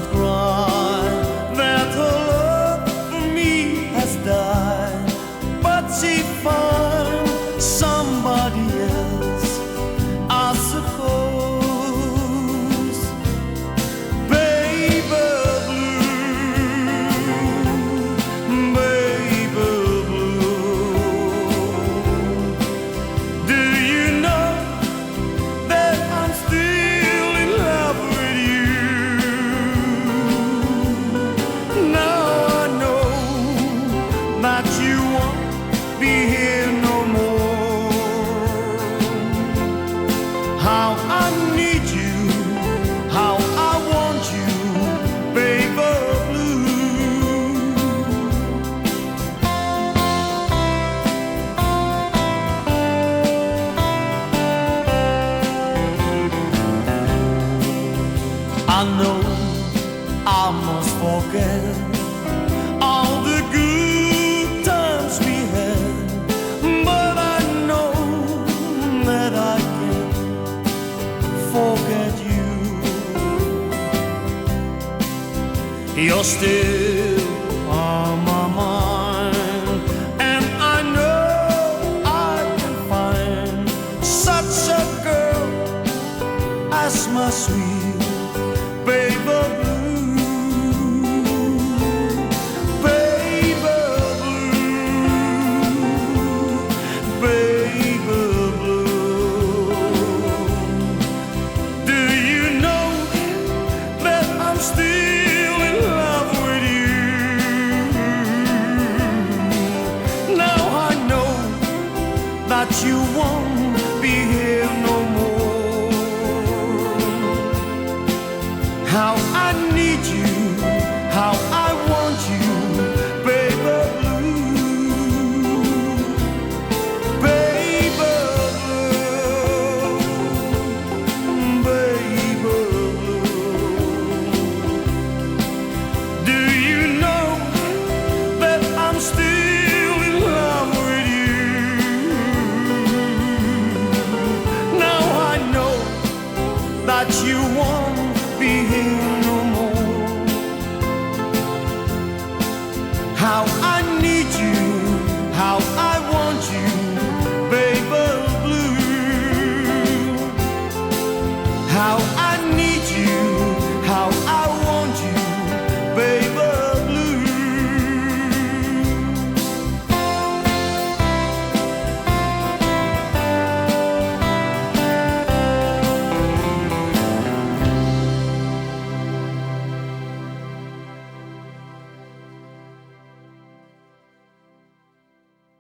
not cry that her love for me has died, but she finds somebody else, I suppose. Baby blue, baby blue. Do you know that I'm still in love with you? Now I know that you won't be here no more. How I need you, how I want you, baby blue. I know I must forget all the good times we had, but I know that I can't forget you. You're still on my mind, and I know I can find such a girl as my sweet baby blue. Baby blue, baby blue. Do you know that I'm still in love with you? Now I know that you won't be here no more. How I need you, how I